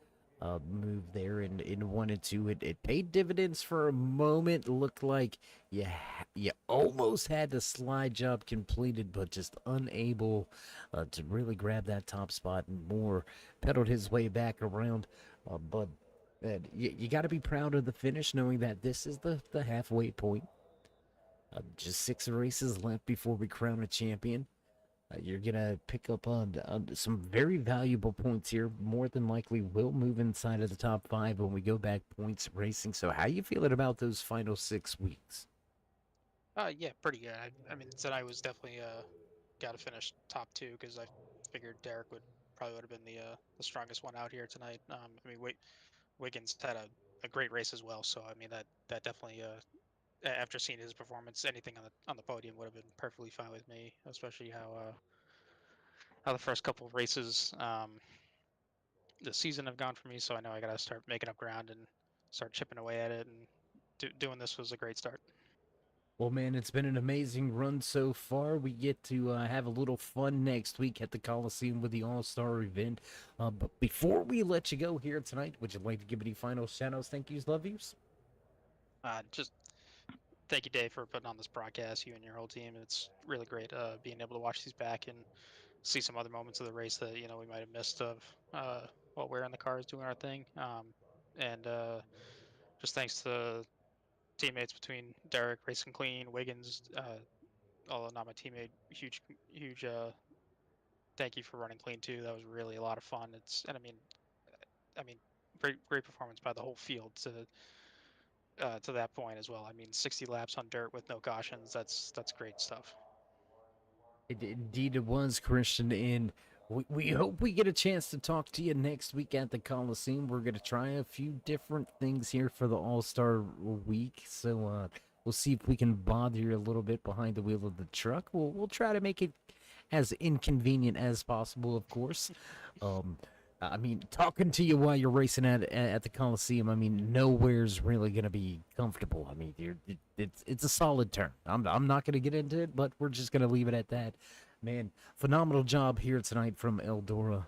move there in 1 and 2. It paid dividends for a moment. Looked like you almost had the slide job completed, but just unable to really grab that top spot, and more pedaled his way back around. But you got to be proud of the finish, knowing that this is the halfway point. Just 6 races left before we crown a champion. You're gonna pick up on some very valuable points here. More than likely, will move inside of the top 5 when we go back points racing. So, how you feeling about those final 6 weeks? Yeah, pretty good. I mean, tonight was definitely got to finish top 2, because I figured Derek would have been the strongest one out here tonight. I mean, Wiggins had a great race as well. So I mean, that definitely after seeing his performance, anything on the podium would have been perfectly fine with me, especially how the first couple of races this season have gone for me. So I know I got to start making up ground and start chipping away at it, and doing this was a great start. Well, man, it's been an amazing run so far. We get to have a little fun next week at the Coliseum with the All-Star event. But before we let you go here tonight, would you like to give any final shout-outs, thank yous, love yous? Just thank you, Dave, for putting on this broadcast. You and your whole team. It's really great being able to watch these back and see some other moments of the race that we might have missed of while we're in the cars doing our thing. And just thanks to teammates between Derek, Racing Clean, Wiggins, although not my teammate, huge thank you for running clean too. That was really a lot of fun. And I mean, great performance by the whole field to that point as well. I mean, 60 laps on dirt with no cautions. That's great stuff. Indeed, it was, Christian, and we hope we get a chance to talk to you next week at the Coliseum. We're going to try a few different things here for the All-Star week, so we'll see if we can bother you a little bit behind the wheel of the truck. We'll try to make it as inconvenient as possible, of course. I mean, talking to you while you're racing at the Coliseum, I mean, nowhere's really gonna be comfortable. I mean, it's a solid turn. I'm not gonna get into it, but we're just gonna leave it at that. Man, phenomenal job here tonight from Eldora,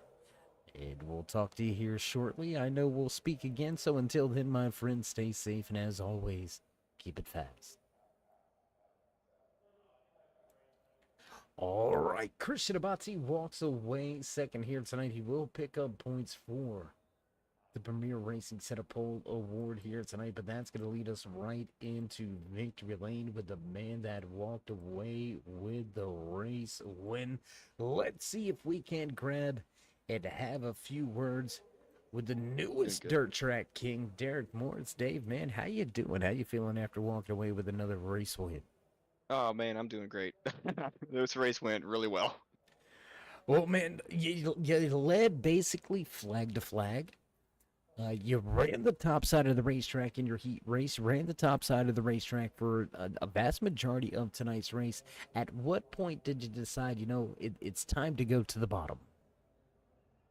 and we'll talk to you here shortly. I know we'll speak again. So until then, my friends, stay safe, and as always, keep it fast. All right, Christian Abati walks away second here tonight. He will pick up points for the Premier Racing Setup Pole Award here tonight, but that's going to lead us right into victory lane with the man that walked away with the race win. Let's see if we can grab and have a few words with the newest dirt track king, Derek Morris. Dave, man, how you doing? How you feeling after walking away with another race win? Oh man, I'm doing great. This race went really well. Well, man, you led basically flag to flag. You ran the top side of the racetrack in your heat race, ran the top side of the racetrack for a vast majority of tonight's race. At what point did you decide, it's time to go to the bottom?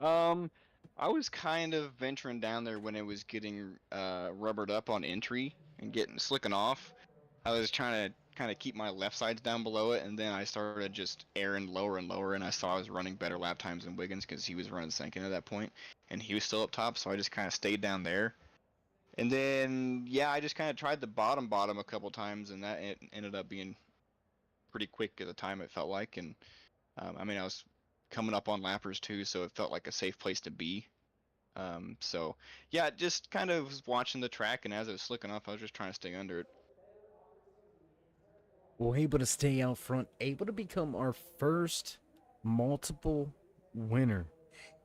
I was kind of venturing down there when it was getting rubbered up on entry and getting slicking off. I was trying to kind of keep my left sides down below it, and then I started just airing lower and lower, and I saw I was running better lap times than Wiggins because he was running second at that point, and he was still up top, so I just kind of stayed down there. And then, yeah, I just kind of tried the bottom a couple times, and that ended up being pretty quick at the time, it felt like. And I mean, I was coming up on lappers too, so it felt like a safe place to be. So yeah, just kind of was watching the track, and as it was slicking off, I was just trying to stay under it. Well, able to stay out front, able to become our first multiple winner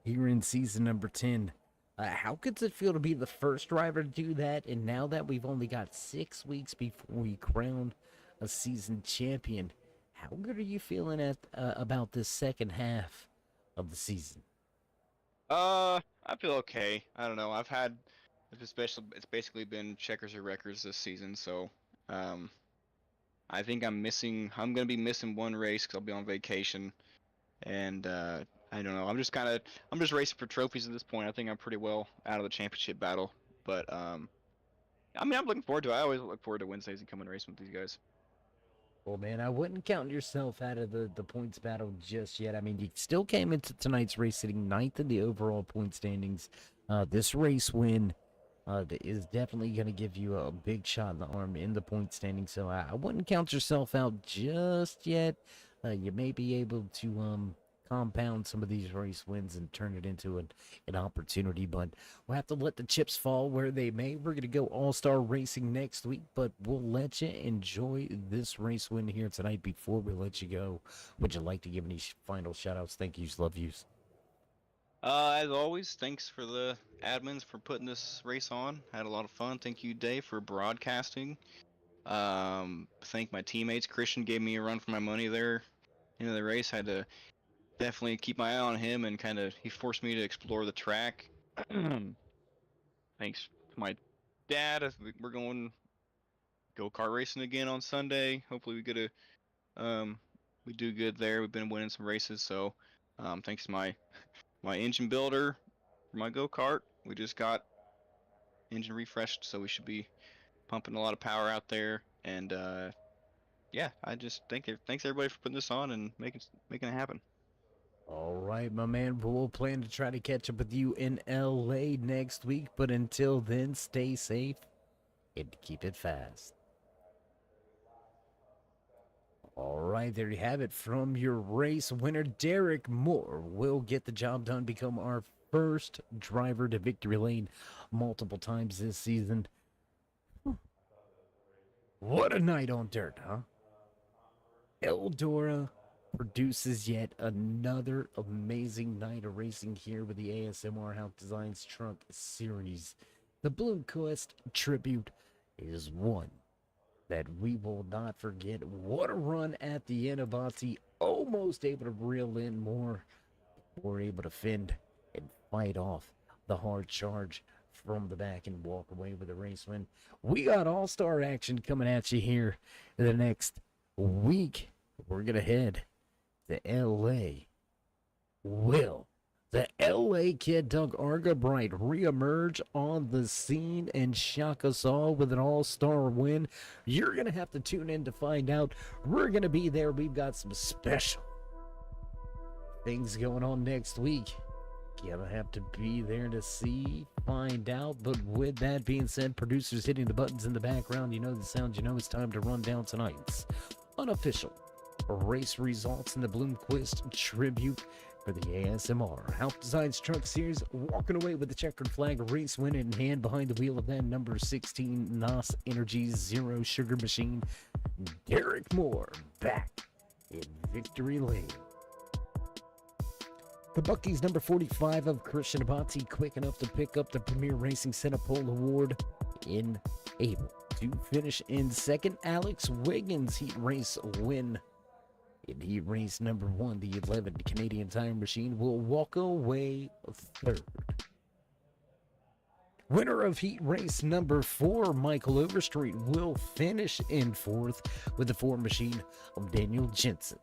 here in season number 10. How does it feel to be the first driver to do that? And now that we've only got 6 weeks before we crown a season champion, how good are you feeling about this second half of the season? I feel okay. I don't know. It's basically been checkers or wreckers this season, so I think I'm gonna be missing one race because I'll be on vacation, and I don't know. I'm just racing for trophies at this point. I think I'm pretty well out of the championship battle, but I mean, I'm looking forward to it. I always look forward to Wednesdays and coming racing with these guys. Well, man, I wouldn't count yourself out of the points battle just yet. I mean, you still came into tonight's race sitting ninth in the overall point standings. This race win is definitely going to give you a big shot in the arm in the point standing. So I wouldn't count yourself out just yet. You may be able to compound some of these race wins and turn it into an opportunity, but we'll have to let the chips fall where they may. We're going to go all-star racing next week, but we'll let you enjoy this race win here tonight. Before we let you go, would you like to give any final shout-outs, thank yous, love yous? As always, thanks for the admins for putting this race on. Had a lot of fun. Thank you, Dave, for broadcasting. Thank my teammates. Christian gave me a run for my money there into the race. Had to definitely keep my eye on him, and he forced me to explore the track. Thanks to my dad. We're going go-kart racing again on Sunday. Hopefully we do good there. We've been winning some races, so thanks to my engine builder for my go-kart. We just got engine refreshed, so we should be pumping a lot of power out there. And yeah, I just thanks everybody for putting this on and making it happen. All right, my man. We'll plan to try to catch up with you in LA next week, but until then, stay safe and keep it fast. All right, there you have it from your race winner. Derek Moore will get the job done, become our first driver to victory lane multiple times this season. What a night on dirt, huh? Eldora produces yet another amazing night of racing here with the A.S.M.R. Hauck Designs Truck Series. The Blue Quest tribute is one that we will not forget. What a run at the end of Ozzy, almost able to reel in more. We're able to fend and fight off the hard charge from the back and walk away with a race win. We got all-star action coming at you here in the next week. We're going to head to L.A. Will the L.A. kid Doug Argabright reemerge on the scene and shock us all with an all-star win? You're going to have to tune in to find out. We're going to be there. We've got some special things going on next week. Gonna have to be there to find out. But with that being said, producers hitting the buttons in the background, you know the sound, you know it's time to run down tonight's unofficial race results in the Bloomquist tribute for the A.S.M.R. Hauck Designs Truck Series, walking away with the checkered flag race win in hand behind the wheel of that number 16 NOS Energy Zero Sugar Machine, Derek Moore, back in victory lane. The Bucky's number 45 of Christian Abati, quick enough to pick up the Premier Racing Senate Pole Award, able to finish in second. Alex Wiggins heat race win. In heat race number 1, the 11 Canadian Tire Machine will walk away third. Winner of heat race number 4, Michael Overstreet, will finish in 4th with the 4 machine of Daniel Jensen.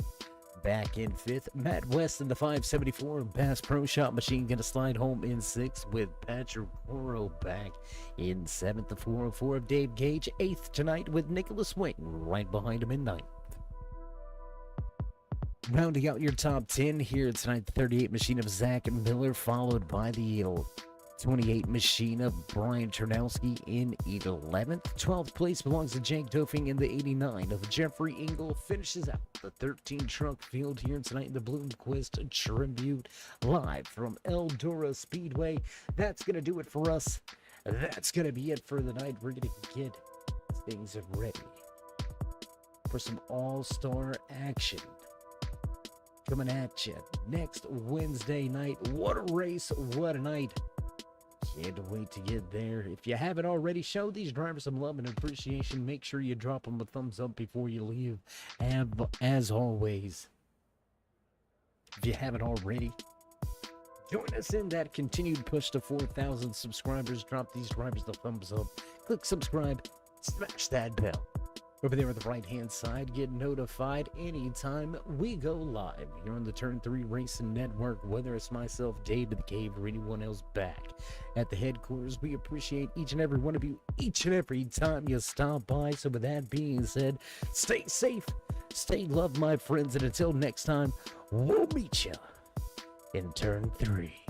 Back in 5th, Matt West in the 574 Bass Pro Shop Machine going to slide home in 6th with Patrick Oro back in 7th. The 404 of Dave Gage, 8th tonight with Nicholas Wing right behind him in 9th. Rounding out your top 10 here tonight, the 38 machine of Zach Miller, followed by the 28 machine of Brian Ternowski in 11th. 12th place belongs to Jake Dofing in the 89 of Jeffrey Engel. Finishes out the 13 truck field here tonight in the Bloomquist Tribute live from Eldora Speedway. That's going to do it for us. That's going to be it for the night. We're going to get things ready for some all-star action coming at you next Wednesday night. What a race, what a night. Can't wait to get there. If you haven't already, show these drivers some love and appreciation. Make sure you drop them a thumbs up before you leave. And as always, if you haven't already, join us in that continued push to 4,000 subscribers. Drop these drivers the thumbs up. Click subscribe. Smash that bell. Over there on the right-hand side, get notified anytime we go live here on the Turn 3 Racing Network, whether it's myself, Dave to the Cave, or anyone else back at the headquarters. We appreciate each and every one of you, each and every time you stop by. So with that being said, stay safe, stay loved, my friends, and until next time, we'll meet you in Turn 3.